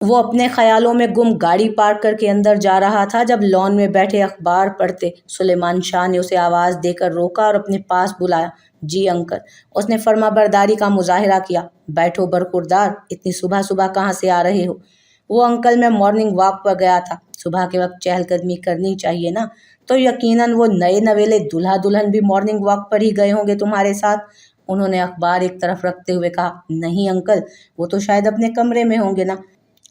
وہ اپنے خیالوں میں گم گاڑی پارک کر کے اندر جا رہا تھا جب لان میں بیٹھے اخبار پڑھتے سلیمان شاہ نے اسے آواز دے کر روکا اور اپنے پاس بلایا۔ جی انکل، اس نے فرما برداری کا مظاہرہ کیا۔ بیٹھو برخوردار، اتنی صبح صبح کہاں سے آ رہے ہو؟ وہ انکل میں مارننگ واک پر گیا تھا، صبح کے وقت چہل قدمی کرنی چاہیے نا۔ تو یقیناً وہ نئے نویلے دلہا دلہن بھی مارننگ واک پر ہی گئے ہوں گے تمہارے ساتھ۔ انہوں نے اخبار ایک طرف رکھتے ہوئے کہا۔ نہیں انکل، وہ تو شاید اپنے کمرے میں ہوں گے نا۔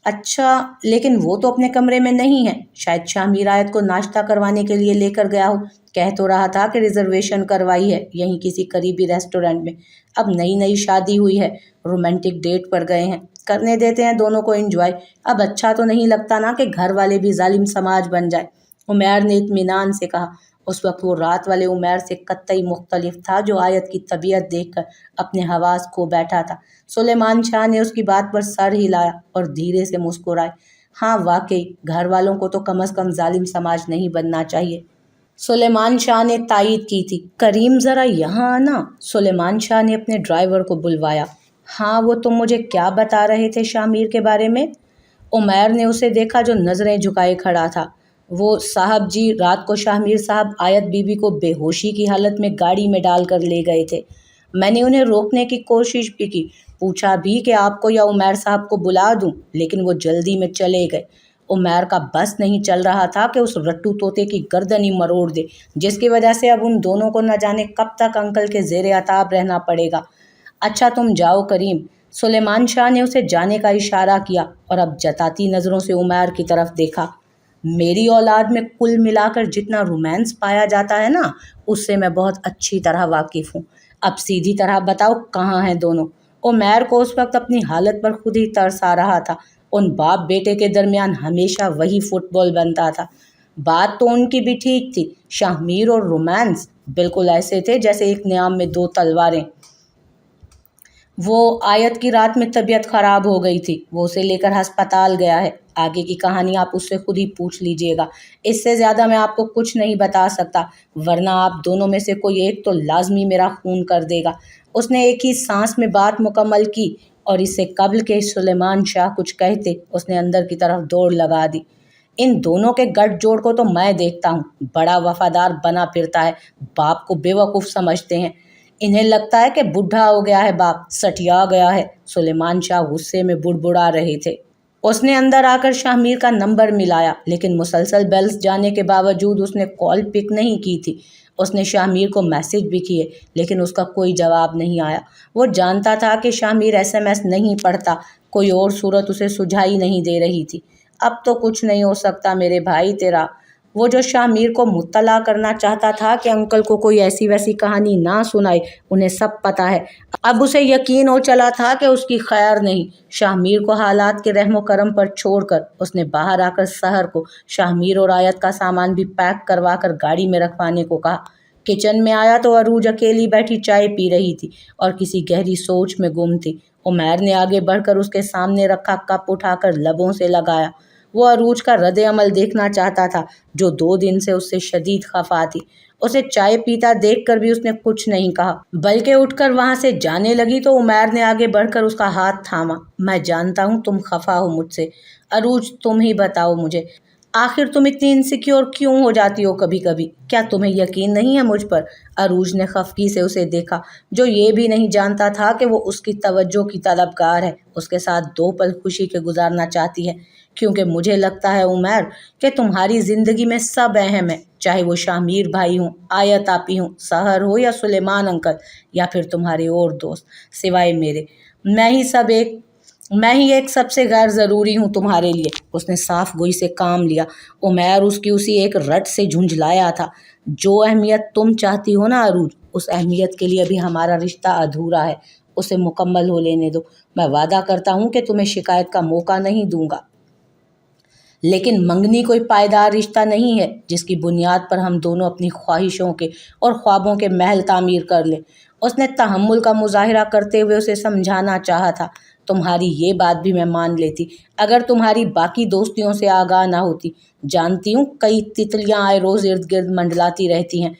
اچھا، لیکن وہ تو اپنے کمرے میں نہیں ہے، شاید شاہ میر آیت کو ناشتہ کروانے کے لیے لے کر گیا ہو۔ کہہ تو رہا تھا کہ ریزرویشن کروائی ہے یہیں کسی قریبی ریسٹورینٹ میں۔ اب نئی نئی شادی ہوئی ہے، رومانٹک ڈیٹ پر گئے ہیں، کرنے دیتے ہیں دونوں کو انجوائے۔ اب اچھا تو نہیں لگتا نا کہ گھر والے بھی ظالم سماج بن جائے، عمیر نے اطمینان سے کہا۔ اس وقت وہ رات والے عمیر سے قطعی مختلف تھا جو آیت کی طبیعت دیکھ کر اپنے حواس کھو بیٹھا تھا۔ سلیمان شاہ نے اس کی بات پر سر ہلایا اور دھیرے سے مسکرائے۔ ہاں واقعی، گھر والوں کو تو کم از کم ظالم سماج نہیں بننا چاہیے۔ سلیمان شاہ نے تائید کی تھی۔ کریم ذرا یہاں آنا، سلیمان شاہ نے اپنے ڈرائیور کو بلوایا۔ ہاں، وہ تم مجھے کیا بتا رہے تھے شاہ میر کے بارے میں؟ عمیر نے اسے دیکھا جو نظریں جھکائے کھڑا تھا۔ وہ صاحب جی، رات کو شاہ میر صاحب آیت بی بی کو بے ہوشی کی حالت میں گاڑی میں ڈال کر لے گئے تھے۔ میں نے انہیں روکنے کی کوشش بھی کی، پوچھا بھی کہ آپ کو یا عمیر صاحب کو بلا دوں، لیکن وہ جلدی میں چلے گئے۔ عمیر کا بس نہیں چل رہا تھا کہ اس رٹو طوطے کی گردن ہی مروڑ دے، جس کی وجہ سے اب ان دونوں کو نہ جانے کب تک انکل کے زیر عتاب رہنا پڑے گا۔ اچھا تم جاؤ کریم، سلیمان شاہ نے اسے جانے کا اشارہ کیا اور اب جتاتی نظروں سے عمیر کی طرف دیکھا۔ میری اولاد میں کل ملا کر جتنا رومانس پایا جاتا ہے نا، اس سے میں بہت اچھی طرح واقف ہوں۔ اب سیدھی طرح بتاؤ کہاں ہیں دونوں؟ عمیر کو اس وقت اپنی حالت پر خود ہی ترس آ رہا تھا۔ ان باپ بیٹے کے درمیان ہمیشہ وہی فٹ بال بنتا تھا۔ بات تو ان کی بھی ٹھیک تھی، شاہ میر اور رومانس بالکل ایسے تھے جیسے ایک نیام میں دو تلواریں۔ وہ آیت کی رات میں طبیعت خراب ہو گئی تھی، وہ اسے لے کر ہسپتال گیا ہے۔ آگے کی کہانی آپ اس سے خود ہی پوچھ لیجئے گا، اس سے زیادہ میں آپ کو کچھ نہیں بتا سکتا، ورنہ آپ دونوں میں سے کوئی ایک تو لازمی میرا خون کر دے گا۔ اس نے ایک ہی سانس میں بات مکمل کی اور اس سے قبل کہ سلیمان شاہ کچھ کہتے، اس نے اندر کی طرف دوڑ لگا دی۔ ان دونوں کے گٹھ جوڑ کو تو میں دیکھتا ہوں، بڑا وفادار بنا پھرتا ہے، باپ کو بیوقوف سمجھتے ہیں۔ انہیں لگتا ہے کہ بڈھا ہو گیا ہے باپ، سٹیا گیا ہے۔ سلیمان شاہ غصے میں بڑبڑا رہے تھے۔ اس نے اندر آ کر شاہ میر کا نمبر ملایا، لیکن مسلسل بیلز جانے کے باوجود اس نے کال پک نہیں کی تھی۔ اس نے شاہ میر کو میسج بھی کیے، لیکن اس کا کوئی جواب نہیں آیا۔ وہ جانتا تھا کہ شاہ میر SMS نہیں پڑھتا، کوئی اور صورت اسے سجھائی نہیں دے رہی تھی۔ اب تو کچھ نہیں ہو سکتا میرے بھائی تیرا۔ وہ جو شاہ میر کو مطلع کرنا چاہتا تھا کہ انکل کو کوئی ایسی ویسی کہانی نہ سنائے، انہیں سب پتہ ہے۔ اب اسے یقین ہو چلا تھا کہ اس کی خیر نہیں۔ شاہ میر کو حالات کے رحم و کرم پر چھوڑ کر اس نے باہر آ کر سحر کو شاہ میر اور آیت کا سامان بھی پیک کروا کر گاڑی میں رکھوانے کو کہا۔ کچن میں آیا تو عروج اکیلی بیٹھی چائے پی رہی تھی اور کسی گہری سوچ میں گم تھی۔ عمیر نے آگے بڑھ کر اس کے سامنے رکھا کپ اٹھا کر لبوں سے لگایا۔ وہ عروج کا رد عمل دیکھنا چاہتا تھا جو 2 دن سے اس سے شدید خفا تھی۔ اسے چائے پیتا دیکھ کر بھی اس نے کچھ نہیں کہا، بلکہ اٹھ کر وہاں سے جانے لگی تو عمیر نے آگے بڑھ کر اس کا ہاتھ تھاما۔ میں جانتا ہوں تم خفا ہو مجھ سے، عروج تم ہی بتاؤ مجھے، آخر تم اتنی انسیکیور کیوں ہو جاتی ہو کبھی کبھی؟ کیا تمہیں یقین نہیں ہے مجھ پر؟ عروج نے خفگی سے اسے دیکھا، جو یہ بھی نہیں جانتا تھا کہ وہ اس کی توجہ کی طلبگار ہے، اس کے ساتھ 2 پل خوشی کے گزارنا چاہتی ہے۔ کیونکہ مجھے لگتا ہے عمیر کہ تمہاری زندگی میں سب اہم ہے، چاہے وہ شاہ میر بھائی ہوں، آیت آپی ہوں، سحر ہو یا سلیمان انکل یا پھر تمہارے اور دوست، سوائے میرے، میں ہی ایک سب سے غیر ضروری ہوں تمہارے لیے۔ اس نے صاف گوئی سے کام لیا۔ عمیر اس کی اسی ایک رٹ سے جھنجھلایا تھا۔ جو اہمیت تم چاہتی ہو نا عروج، اس اہمیت کے لیے ابھی ہمارا رشتہ ادھورا ہے، اسے مکمل ہو لینے دو۔ میں وعدہ کرتا ہوں کہ تمہیں شکایت کا موقع نہیں دوں گا، لیکن منگنی کوئی پائیدار رشتہ نہیں ہے جس کی بنیاد پر ہم دونوں اپنی خواہشوں کے اور خوابوں کے محل تعمیر کر لیں۔ اس نے تحمل کا مظاہرہ کرتے ہوئے اسے سمجھانا چاہا تھا۔ تمہاری یہ بات بھی میں مان لیتی اگر تمہاری باقی دوستیوں سے آگاہ نہ ہوتی۔ جانتی ہوں کئی تتلیاں آئے روز ارد گرد منڈلاتی رہتی ہیں،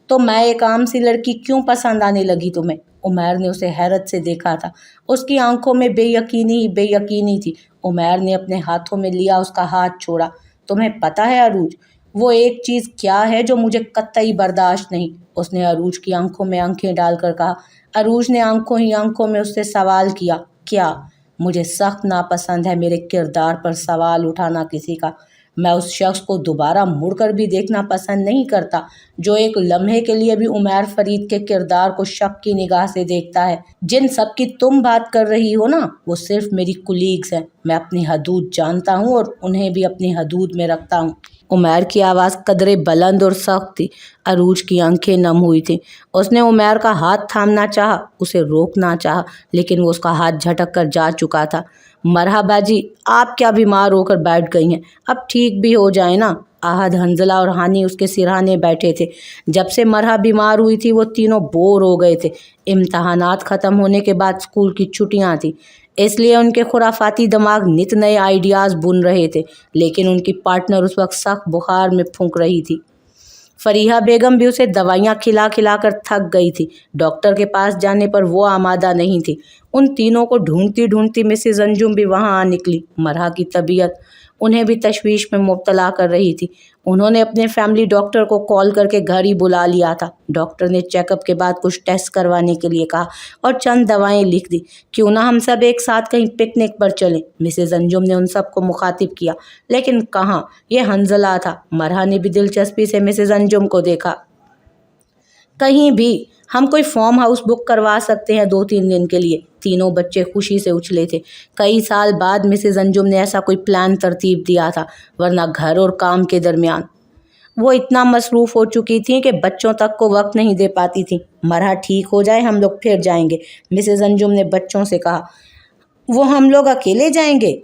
تو میں ایک عام سی لڑکی کیوں پسند آنے لگی تمہیں؟ उमैर ने उसे हैरत से देखा था। उसकी आंखों में बेयकीनी ही बेयकीनी थी। उमैर ने अपने हाथों में लिया उसका हाथ छोड़ा। तुम्हें पता है अरूज, वो एक चीज़ क्या है जो मुझे कतई बर्दाश्त नहीं, उसने अरूज की आंखों में आंखें डालकर कहा। अरूज ने आंखों ही आंखों में उससे सवाल किया, क्या? मुझे सख्त नापसंद है मेरे किरदार पर सवाल उठाना किसी का। मैं उस शख्स को दोबारा मुड़कर भी देखना पसंद नहीं करता जो एक लम्हे के लिए भी उमैर फरीद के किरदार को शक की निगाह से देखता है। जिन सब की तुम बात कर रही हो ना, वो सिर्फ मेरी कुलीग्स हैं। मैं अपनी हदूद जानता हूँ और उन्हें भी अपनी हदूद में रखता हूँ। उमैर की आवाज़ कदरे बुलंद और सख्त थी। अरूज की आंखें नम हुई थीं। उसने उमैर का हाथ थामना चाहा, उसे रोकना चाहा, लेकिन वो उसका हाथ झटक कर जा चुका था। मरहबा जी, आप क्या बीमार होकर बैठ गई हैं? अब ठीक भी हो जाए ना। आहद, हंजला और हानी उसके सिरहाने बैठे थे। जब से मरहा बीमार हुई थी वो तीनों बोर हो गए थे। इम्तहानात ख़त्म होने के बाद स्कूल की छुट्टियां थी, इसलिए उनके खुराफाती दिमाग नित नए आइडियाज़ बुन रहे थे। लेकिन उनकी पार्टनर उस वक्त सख्त बुखार में फूंक रही थी। फरीहा बेगम भी उसे दवाइयाँ खिला खिला कर थक गई थी। डॉक्टर के पास जाने पर वो आमादा नहीं थी। उन तीनों को ढूंढती ढूंढती मिसेज अंजुम भी वहाँ आ निकली। मरहा की तबीयत उन्हें भी तशवीश में मुब्तला कर रही थी। उन्होंने अपने फैमिली डॉक्टर को कॉल करके घर ही बुला लिया था। डॉक्टर ने चेकअप के बाद कुछ टेस्ट करवाने के लिए कहा और चंद दवाएं लिख दी। क्यों ना हम सब एक साथ कहीं पिकनिक पर चलें? मिसेज अंजुम ने उन सबको मुखातिब किया, लेकिन कहाँ, ये हंजला था। मरहा ने भी दिलचस्पी से मिसेज अंजुम को देखा। कहीं भी हम कोई फॉर्म हाउस बुक करवा सकते हैं 2-3 दिन के लिए। तीनों बच्चे खुशी से उछले थे। कई साल बाद मिसेज अंजुम ने ऐसा कोई प्लान तरतीब दिया था, वरना घर और काम के दरमियान वो इतना मसरूफ़ हो चुकी थी कि बच्चों तक को वक्त नहीं दे पाती थी। मरहा ठीक हो जाए हम लोग फिर जाएंगे, मिसेज अंजुम ने बच्चों से कहा। वो हम लोग अकेले जाएंगे?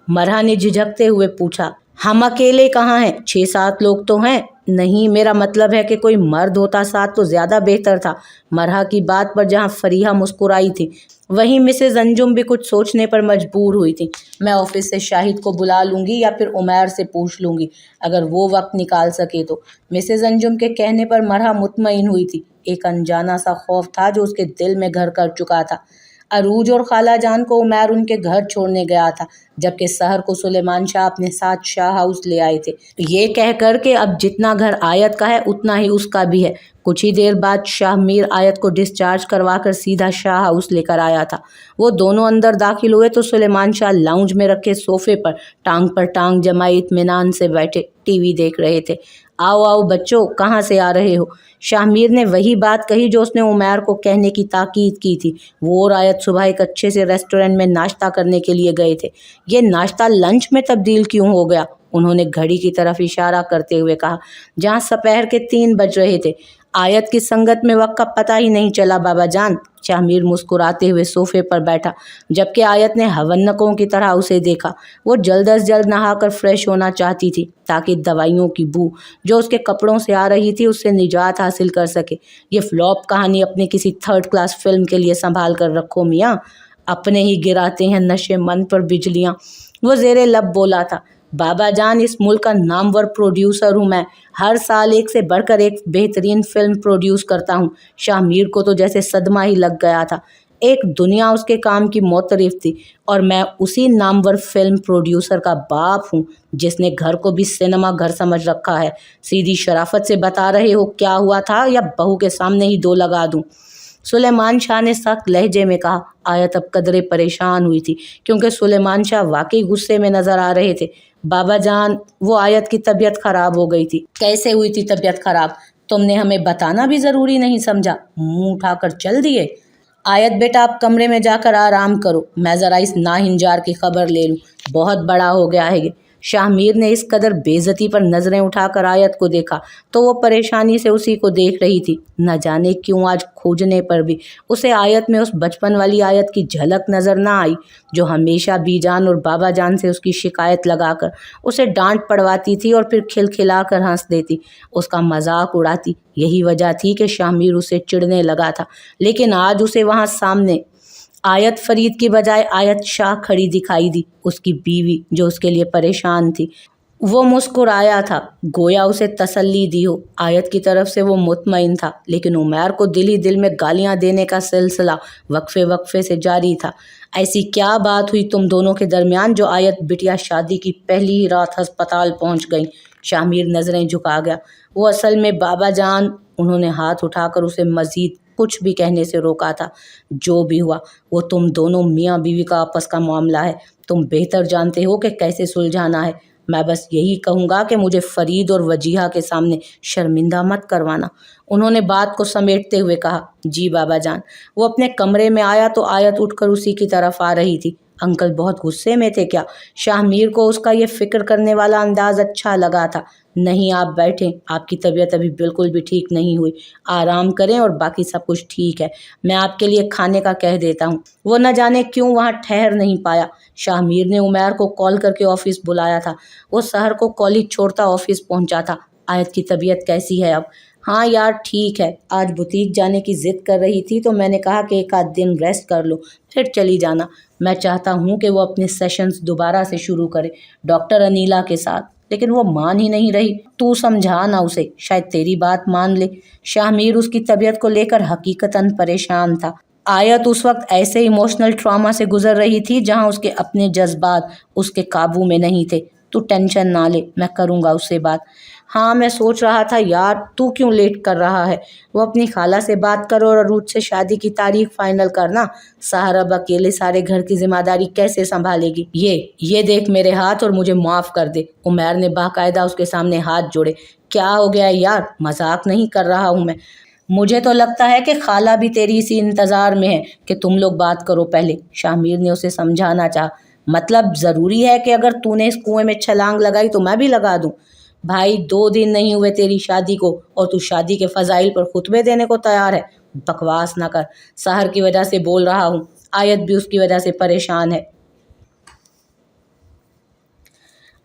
मरहा ने झिझकते हुए पूछा। हम अकेले कहाँ हैं, 6-7 लोग तो हैं। नहीं, मेरा मतलब है कि कोई मर्द होता साथ तो ज़्यादा बेहतर था। मरहा की बात पर जहाँ फरीहा मुस्कुराई थी, वहीं मिसेज अंजुम भी कुछ सोचने पर मजबूर हुई थी। मैं ऑफिस से शाहिद को बुला लूँगी या फिर उमैर से पूछ लूँगी, अगर वो वक्त निकाल सके तो। मिसेज अंजुम के कहने पर मरहा मुतमईन हुई थी। एक अनजाना सा खौफ था जो उसके दिल में घर कर चुका था। अरूज और खाला जान को उमैर उनके घर छोड़ने गया था, जबकि सहर को सुलेमान शाह अपने साथ शाह हाउस ले आए थे, ये कहकर के अब जितना घर आयत का है उतना ही उसका भी है। कुछ ही देर बाद शाह मीर आयत को डिस्चार्ज करवाकर सीधा शाह हाउस लेकर आया था। वो दोनों अंदर दाखिल हुए तो सुलेमान शाह लाउंज में रखे सोफे पर टांग जमाए इत्मीनान से बैठे टीवी देख रहे थे। आओ आओ बच्चों, कहाँ से आ रहे हो? शाहमीर ने वही बात कही जो उसने उमैर को कहने की ताकीद की थी। वो और आयत सुबह एक अच्छे से रेस्टोरेंट में नाश्ता करने के लिए गए थे। ये नाश्ता लंच में तब्दील क्यों हो गया? उन्होंने घड़ी की तरफ इशारा करते हुए कहा, जहाँ दोपहर के 3 बज रहे थे। आयत की संगत में वक्त का पता ही नहीं चला बाबा जान। शाहमीर मुस्कुराते हुए सोफे पर बैठा, जबकि आयत ने हवन्नकों की तरह उसे देखा। वो जल्द अज जल्द नहाकर फ्रेश होना चाहती थी ताकि दवाइयों की बू जो उसके कपड़ों से आ रही थी उससे निजात हासिल कर सके। ये फ्लॉप कहानी अपने किसी 3rd क्लास फिल्म के लिए संभाल कर रखो मियाँ, अपने ही गिराते हैं नशे मन पर बिजलियाँ। वो ज़ेरे लब बोला था, बाबा जान, इस मुल्क का नामवर प्रोड्यूसर हूँ मैं। हर साल एक से बढ़कर एक बेहतरीन फिल्म प्रोड्यूस करता हूँ। शाहमीर को तो जैसे सदमा ही लग गया था। एक दुनिया उसके काम की मोतरिफ थी और मैं उसी नामवर फिल्म प्रोड्यूसर का बाप हूँ जिसने घर को भी सिनेमा घर समझ रखा है। सीधी शराफत से बता रहे हो क्या हुआ था, या बहू के सामने ही 2 लगा दूँ? सुलेमान शाह ने सख्त लहजे में कहा। आयत अब कदरे परेशान हुई थी क्योंकि सुलेमान शाह वाकई गुस्से में नजर आ रहे थे। बाबा जान, वो आयत की तबीयत खराब हो गई थी। कैसे हुई थी तबीयत खराब? तुमने हमें बताना भी जरूरी नहीं समझा, मुंह उठाकर चल दिए। आयत बेटा, आप कमरे में जाकर आराम करो, मैं जरा इस नाहिंजार की खबर ले लूं। बहुत बड़ा हो गया है ये। शाहमीर ने इस कदर बेइज्जती पर नजरें उठाकर आयत को देखा तो वो परेशानी से उसी को देख रही थी। न जाने क्यों आज खोजने पर भी उसे आयत में उस बचपन वाली आयत की झलक नजर ना आई जो हमेशा बीजान और बाबा जान से उसकी शिकायत लगाकर उसे डांट पड़वाती थी और फिर खिलखिलाकर हंस देती, उसका मजाक उड़ाती। यही वजह थी कि शाहमीर उसे चिढ़ने लगा था। लेकिन आज उसे वहाँ सामने आयत फरीद की बजाय आयत शाह खड़ी दिखाई दी, उसकी बीवी जो उसके लिए परेशान थी। वो मुस्कुराया था, गोया उसे तसल्ली दी हो। आयत की तरफ से वो मुतमईन था, लेकिन उमैर को दिल ही दिल में गालियां देने का सिलसिला वक्फे वक्फे से जारी था। ऐसी क्या बात हुई तुम दोनों के दरमियान जो आयत बिटिया शादी की पहली ही रात अस्पताल पहुंच गई? शामिर नजरें झुका गया। वो असल में बाबा जान, उन्होंने हाथ उठाकर उसे मजीद कुछ भी कहने से रोका था। जो भी हुआ वो तुम दोनों मियाँ बीवी का आपस का मामला है, तुम बेहतर जानते हो कि कैसे सुलझाना है। मैं बस यही कहूँगा कि मुझे फरीद और वजीहा के सामने शर्मिंदा मत करवाना। उन्होंने बात को समेटते हुए कहा। जी बाबा जान। वो अपने कमरे में आया तो आयत उठकर उसी की तरफ आ रही थी। अंकल बहुत गुस्से में थे क्या? शाहमीर को उसका ये फिक्र करने वाला अंदाज अच्छा लगा था। नहीं, आप बैठें, आपकी तबीयत अभी बिल्कुल भी ठीक नहीं हुई, आराम करें और बाकी सब कुछ ठीक है। मैं आपके लिए खाने का कह देता हूँ। वो न जाने क्यों वहाँ ठहर नहीं पाया। शाहमीर ने उमैर को कॉल करके ऑफिस बुलाया था। वो शहर को कॉलेज छोड़ता ऑफिस पहुंचा था। आयत की तबीयत कैसी है अब? हाँ यार ठीक है, आज बुटीक जाने की जिद कर रही थी तो मैंने कहा कि एक आध दिन रेस्ट कर लो, फिर चली जाना। मैं चाहता हूँ कि वो अपने सेशंस दोबारा से शुरू करे डॉक्टर अनीला के साथ, लेकिन वो मान ही नहीं रही। तू समझा ना उसे, शायद तेरी बात मान ले। शाहमीर उसकी तबीयत को लेकर हकीकतन परेशान था। आयत उस वक्त ऐसे इमोशनल ट्रॉमा से गुजर रही थी जहां उसके अपने जज्बात उसके काबू में नहीं थे। तू टेंशन ना ले, मैं करूँगा उससे बात। हाँ मैं सोच रहा था यार, तू क्यों लेट कर रहा है? वो अपनी खाला से बात करो और अरूज से शादी की तारीख फाइनल करना। साहर अब अकेले सारे घर की जिम्मेदारी कैसे संभालेगी? ये देख मेरे हाथ और मुझे माफ़ कर दे। उमैर ने बाकायदा उसके सामने हाथ जोड़े। क्या हो गया यार, मजाक नहीं कर रहा हूँ मैं। मुझे तो लगता है कि खाला भी तेरी इसी इंतज़ार में है कि तुम लोग बात करो पहले। शामिर ने उसे समझाना चाहा। मतलब ज़रूरी है कि अगर तूने इस कुएं में छलांग लगाई तो मैं भी लगा दूं? भाई 2 दिन नहीं हुए तेरी शादी को और तू शादी के फजाइल पर खुतबे देने को तैयार है? बकवास ना कर। सहर की वजह से बोल रहा हूँ, आयत भी उसकी वजह से परेशान है।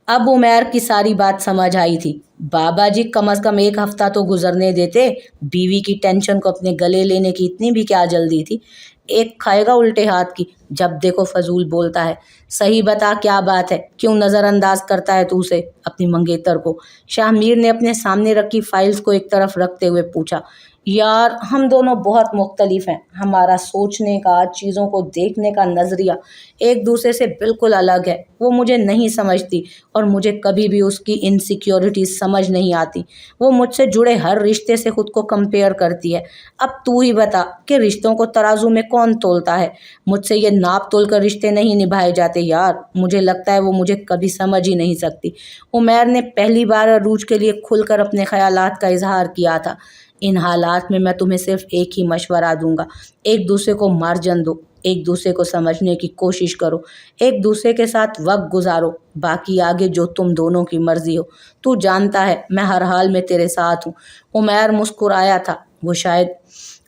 अब उमैर की सारी बात समझ आई थी। बाबा जी कम से कम एक हफ्ता तो गुजरने देते। बीवी की टेंशन को अपने गले लेने की इतनी भी क्या जल्दी थी? एक खाएगा उल्टे हाथ की, जब देखो फजूल बोलता है। सही बता क्या बात है, क्यों नज़रअंदाज करता है तू उसे, अपनी मंगेतर को? शाहमीर ने अपने सामने रखी फाइल्स को एक तरफ रखते हुए पूछा। यार हम दोनों बहुत मुख्तलिफ हैं। हमारा सोचने का, चीज़ों को देखने का नज़रिया एक दूसरे से बिल्कुल अलग है। वो मुझे नहीं समझती और मुझे कभी भी उसकी इनसिक्योरिटीज समझ नहीं आती। वो मुझसे जुड़े हर रिश्ते से खुद को कंपेयर करती है। अब तू ही बता कि रिश्तों को तराजू में कौन तोलता है? मुझसे ये नाप तोल कर रिश्ते नहीं निभाए जाते यार। मुझे लगता है वो मुझे कभी समझ ही नहीं सकती। उमैर ने पहली बार अरूज के लिए खुलकर अपने ख्यालात का इजहार किया था। इन हालात में मैं तुम्हें सिर्फ एक ही मशवरा दूंगा, एक दूसरे को मार्जन दो, एक दूसरे को समझने की कोशिश करो, एक दूसरे के साथ वक्त गुजारो। बाकी आगे जो तुम दोनों की मर्जी हो। तू जानता है मैं हर हाल में तेरे साथ हूँ। उमैर मुस्कुराया था।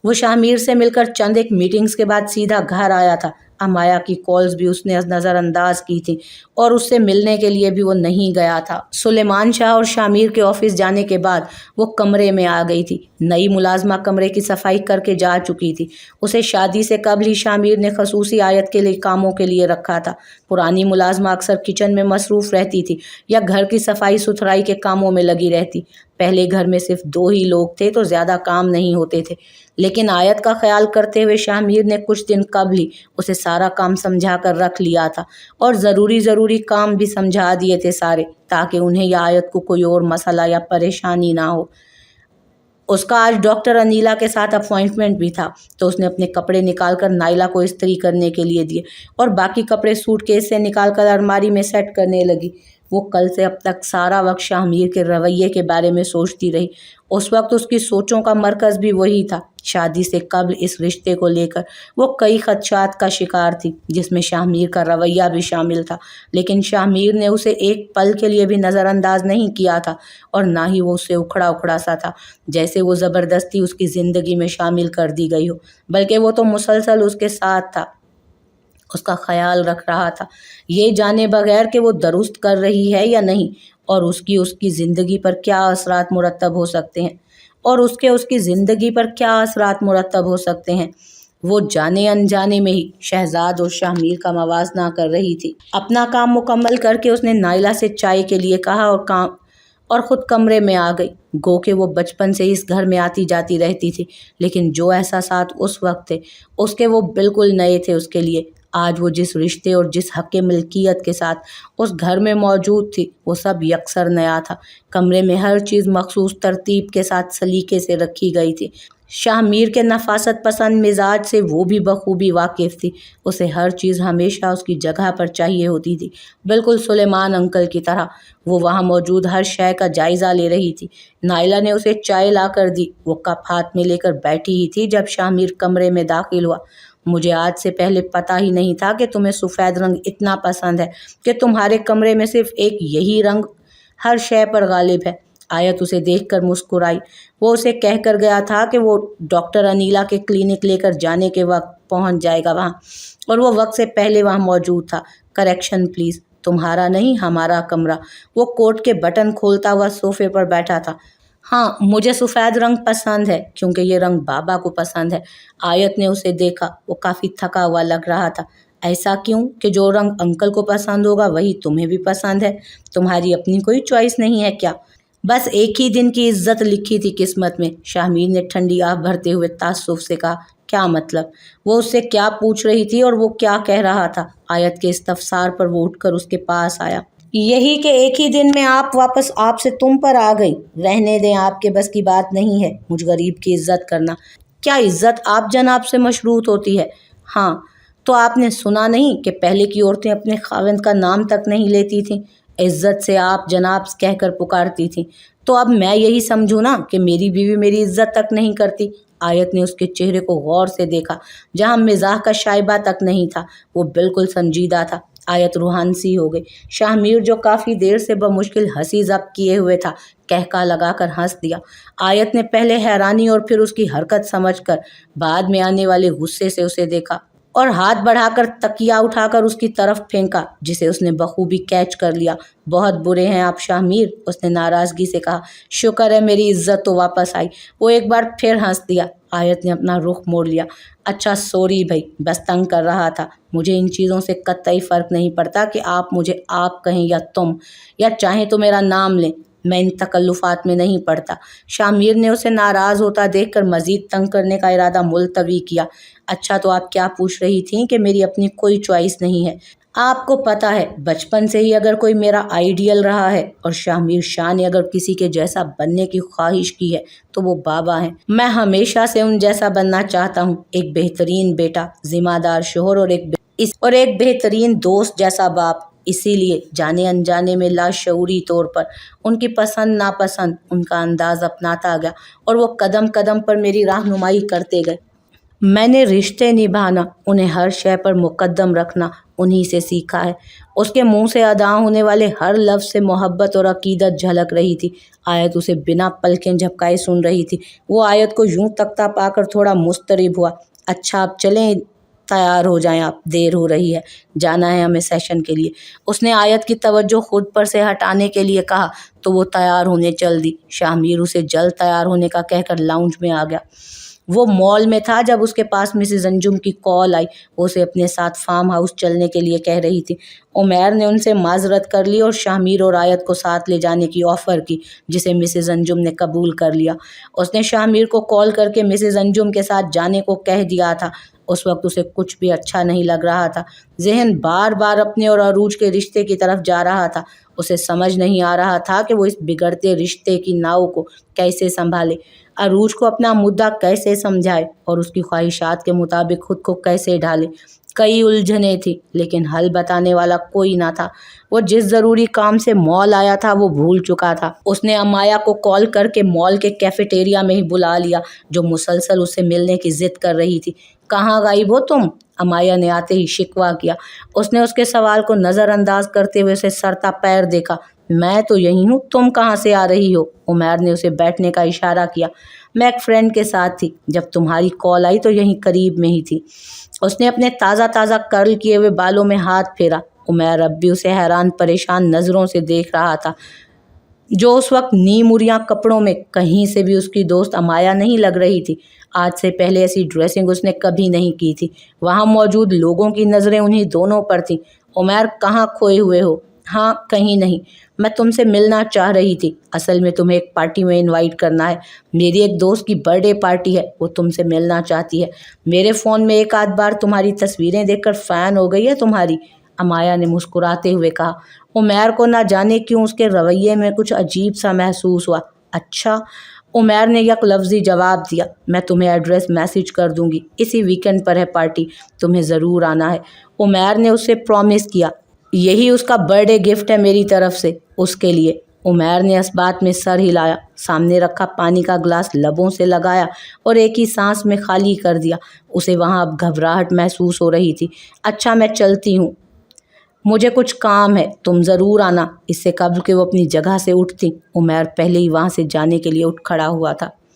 वो शामिर से मिलकर चंद एक मीटिंग्स के बाद सीधा घर आया था। अमाया की कॉल्स भी उसने नज़रअंदाज की थी और उससे मिलने के लिए भी वो नहीं गया था। सुलेमान शाह और शामिर के ऑफिस जाने के बाद वो कमरे में आ गई थी। नई मुलाजमा कमरे की सफाई करके जा चुकी थी। उसे शादी से कबल ही शामिर ने खसूसी आयत के लिए कामों के लिए रखा था। पुरानी मुलाजमा अक्सर किचन में मसरूफ़ रहती थी या घर की सफाई सुथराई के कामों में लगी रहती। पहले घर में सिर्फ 2 ही लोग थे तो ज़्यादा काम नहीं होते थे, लेकिन आयत का ख्याल करते हुए शामिर ने कुछ दिन कबल ही उसे सारा काम समझा कर रख लिया था और ज़रूरी काम भी समझा दिए थे सारे, ताकि उन्हें या आयत को कोई और मसला या परेशानी ना हो। उसका आज डॉक्टर अनीला के साथ अपॉइंटमेंट भी था, तो उसने अपने कपड़े निकालकर नाइला को इस्त्री करने के लिए दिए और बाकी कपड़े सूटकेस से निकालकर अलमारी में सेट करने लगी। वो कल से अब तक सारा वक्त शाहमीर के रवैये के बारे में सोचती रही। उस वक्त उसकी सोचों का मरकज़ भी वही था। शादी से कबल इस रिश्ते को लेकर वो कई खदशात का शिकार थी, जिसमें शाहमीर का रवैया भी शामिल था, लेकिन शाहमीर ने उसे एक पल के लिए भी नज़रअंदाज नहीं किया था और ना ही वो उससे उखड़ा उखड़ा सा था, जैसे वो ज़बरदस्ती उसकी ज़िंदगी में शामिल कर दी गई हो, बल्कि वो तो मुसलसल उसके साथ था, उसका ख्याल रख रहा था, ये जाने बगैर कि वो दुरुस्त कर रही है या नहीं और उसकी ज़िंदगी पर क्या असरात मुरतब हो सकते हैं وہ جانے انجانے میں ہی شہزاد اور شاہ میر کا موازنہ کر رہی تھی۔ اپنا کام مکمل کر کے اس نے نائلہ سے چائے کے لیے کہا اور خود کمرے میں آ گئی۔ گو کہ وہ بچپن سے اس گھر میں آتی جاتی رہتی تھی، لیکن جو احساسات اس وقت تھے اس کے وہ بالکل نئے تھے اس کے لیے۔ آج وہ جس رشتے اور جس حق ملکیت کے ساتھ اس گھر میں موجود تھی وہ سب یکسر نیا تھا۔ کمرے میں ہر چیز مخصوص ترتیب کے ساتھ سلیقے سے رکھی گئی تھی۔ شاہ میر کے نفاست پسند مزاج سے وہ بھی بخوبی واقف تھی۔ اسے ہر چیز ہمیشہ اس کی جگہ پر چاہیے ہوتی تھی، بالکل سلیمان انکل کی طرح۔ وہ وہاں موجود ہر شے کا جائزہ لے رہی تھی۔ نائلہ نے اسے چائے لا کر دی۔ وہ کپ ہاتھ میں لے کر بیٹھی ہی تھی جب شاہ میر کمرے میں داخل ہوا۔ مجھے آج سے پہلے پتہ ہی نہیں تھا کہ تمہیں سفید رنگ اتنا پسند ہے کہ تمہارے کمرے میں صرف ایک یہی رنگ ہر شے پر غالب ہے۔ آیت اسے دیکھ کر مسکرائی۔ وہ اسے کہہ کر گیا تھا کہ وہ ڈاکٹر انیلا کے کلینک لے کر جانے کے وقت پہنچ جائے گا وہاں، اور وہ وقت سے پہلے وہاں موجود تھا۔ کریکشن پلیز، تمہارا نہیں ہمارا کمرہ۔ وہ کوٹ کے بٹن کھولتا ہوا صوفے پر بیٹھا تھا۔ ہاں، مجھے سفید رنگ پسند ہے کیونکہ یہ رنگ بابا کو پسند ہے۔ آیت نے اسے دیکھا، وہ کافی تھکا ہوا لگ رہا تھا۔ ایسا کیوں کہ جو رنگ انکل کو پسند ہوگا وہی تمہیں بھی پسند ہے؟ تمہاری اپنی کوئی چوائس نہیں ہے کیا؟ بس ایک ہی دن کی عزت لکھی تھی قسمت میں، شاہ میر نے ٹھنڈی آہ بھرتے ہوئے تعصب سے کہا۔ کیا مطلب؟ وہ اس سے کیا پوچھ رہی تھی اور وہ کیا کہہ رہا تھا؟ آیت کے استفسار پر وہ اٹھ کر اس کے پاس آیا۔ یہی کہ ایک ہی دن میں آپ واپس آپ سے تم پر آ گئی۔ رہنے دیں، آپ کے بس کی بات نہیں ہے مجھ غریب کی عزت کرنا۔ کیا عزت آپ جناب سے مشروط ہوتی ہے؟ ہاں، تو آپ نے سنا نہیں کہ پہلے کی عورتیں اپنے خاوند کا نام تک نہیں لیتی تھیں، عزت سے آپ جناب کہہ کر پکارتی تھیں۔ تو اب میں یہی سمجھوں نا کہ میری بیوی میری عزت تک نہیں کرتی؟ آیت نے اس کے چہرے کو غور سے دیکھا، جہاں مزاح کا شائبہ تک نہیں تھا، وہ بالکل سنجیدہ تھا۔ آیت روحان سی ہو گئی۔ شاہ میر جو کافی دیر سے بمشکل ہنسی ضبط کیے ہوئے تھا، کہکا لگا کر ہنس دیا۔ آیت نے پہلے حیرانی اور پھر اس کی حرکت سمجھ کر بعد میں آنے والے غصے سے اسے دیکھا اور ہاتھ بڑھا کر تکیہ اٹھا کر اس کی طرف پھینکا، جسے اس نے بخوبی کیچ کر لیا۔ بہت برے ہیں آپ شاہ میر، اس نے ناراضگی سے کہا۔ شکر ہے میری عزت تو واپس آئی۔ وہ ایک بار پھر ہنس دیا۔ آیت نے اپنا رخ موڑ لیا۔ اچھا سوری بھائی، بس تنگ کر رہا تھا۔ مجھے ان چیزوں سے قطعی فرق نہیں پڑتا کہ آپ مجھے آپ کہیں یا تم، یا چاہیں تو میرا نام لیں، میں ان تکلفات میں نہیں پڑتا۔ شاہ میر نے اسے ناراض ہوتا دیکھ کر مزید تنگ کرنے کا ارادہ ملتوی کیا۔ اچھا تو آپ کیا پوچھ رہی تھیں کہ میری اپنی کوئی چوائس نہیں ہے؟ آپ کو پتہ ہے بچپن سے ہی اگر کوئی میرا آئیڈیل رہا ہے اور شاہ میر شاہ نے اگر کسی کے جیسا بننے کی خواہش کی ہے تو وہ بابا ہیں۔ میں ہمیشہ سے ان جیسا بننا چاہتا ہوں، ایک بہترین بیٹا، ذمہ دار شوہر اور ایک بہترین دوست جیسا باپ۔ اسی لیے جانے انجانے میں لاشعوری طور پر ان کی پسند ناپسند ان کا انداز اپناتا گیا اور وہ قدم قدم پر میری رہنمائی کرتے گئے۔ میں نے رشتے نبھانا، انہیں ہر شے پر مقدم رکھنا انہی سے سیکھا ہے۔ اس کے منہ سے ادا ہونے والے ہر لفظ سے محبت اور عقیدت جھلک رہی تھی۔ آیت اسے بنا پلکیں جھپکائے سن رہی تھی۔ وہ آیت کو یوں تکتا پا کر تھوڑا مضطرب ہوا۔ اچھا اب چلیں، تیار ہو جائیں آپ، دیر ہو رہی ہے، جانا ہے ہمیں سیشن کے لیے۔ اس نے آیت کی توجہ خود پر سے ہٹانے کے لیے کہا تو وہ تیار ہونے چل دی۔ شاہ میر اسے جلد تیار ہونے کا کہہ کر لاؤنج میں آ گیا۔ وہ مال میں تھا جب اس کے پاس مسز انجم کی کال آئی۔ وہ اسے اپنے ساتھ فارم ہاؤس چلنے کے لیے کہہ رہی تھی۔ عمیر نے ان سے معذرت کر لی اور شاہ میر اور آیت کو ساتھ لے جانے کی آفر کی، جسے مسز انجم نے قبول کر لیا۔ اس نے شاہ میر کو کال کر کے مسز انجم کے ساتھ جانے کو کہہ دیا تھا۔ اس وقت اسے کچھ بھی اچھا نہیں لگ رہا تھا۔ ذہن بار بار اپنے اور عروج کے رشتے کی طرف جا رہا تھا۔ اسے سمجھ نہیں آ رہا تھا کہ وہ اس بگڑتے رشتے کی ناؤ کو کیسے سنبھالے، عروج کو اپنا مدعا کیسے سمجھائے اور اس کی خواہشات کے مطابق خود کو کیسے ڈھالے۔ کئی الجھنیں تھیں لیکن حل بتانے والا کوئی نہ تھا۔ وہ جس ضروری کام سے مال آیا تھا وہ بھول چکا تھا۔ اس نے امایا کو کال کر کے مال کے کیفیٹیریا میں ہی بلا لیا، جو مسلسل اس سے ملنے کی ضد کر رہی تھی۔ کہاں غائب ہو تم؟ امایا نے آتے ہی شکوہ کیا۔ اس نے اس کے سوال کو نظر انداز کرتے ہوئے اسے سرتا پیر دیکھا۔ میں تو یہی ہوں، تم کہاں سے آ رہی ہو؟ عمیر نے اسے بیٹھنے کا اشارہ کیا۔ میں ایک فرینڈ کے ساتھ تھی، جب تمہاری کال آئی تو یہیں قریب میں ہی تھی۔ اس نے اپنے تازہ تازہ کرل کیے ہوئے بالوں میں ہاتھ پھیرا۔ عمیر اب بھی اسے حیران پریشان نظروں سے دیکھ رہا تھا۔ जो उस वक्त नीम उरिया कपड़ों में कहीं से भी उसकी दोस्त अमाया नहीं लग रही थी। आज से पहले ऐसी ड्रेसिंग उसने कभी नहीं की थी। वहाँ मौजूद लोगों की नज़रें उन्हीं दोनों पर थीं। उमैर, कहाँ खोए हुए हो? हाँ, कहीं नहीं, मैं तुमसे मिलना चाह रही थी। असल में तुम्हें एक पार्टी में इनवाइट करना है। मेरी एक दोस्त की बर्थडे पार्टी है, वो तुमसे मिलना चाहती है। मेरे फ़ोन में एक आध बार तुम्हारी तस्वीरें देखकर फ़ैन हो गई है तुम्हारी, अमाया ने मुस्कुराते हुए कहा। उमैर को ना जाने क्यों उसके रवैये में कुछ अजीब सा महसूस हुआ। अच्छा, उमैर ने यक लफ्ज़ी जवाब दिया। मैं तुम्हें एड्रेस मैसेज कर दूंगी। इसी वीकेंड पर है पार्टी, तुम्हें ज़रूर आना है। उमैर ने उससे प्रॉमिस किया। यही उसका बर्थडे गिफ्ट है मेरी तरफ से उसके लिए। उमैर ने इस बात में सर हिलाया, सामने रखा पानी का ग्लास लबों से लगाया और एक ही सांस में खाली कर दिया। उसे वहाँ अब घबराहट महसूस हो रही थी। अच्छा, मैं चलती हूँ, मुझे कुछ काम है, तुम ज़रूर आना। इससे कब्ल के वो अपनी जगह से उठती, उमैर पहले ही वहाँ से जाने के लिए उठ खड़ा हुआ था।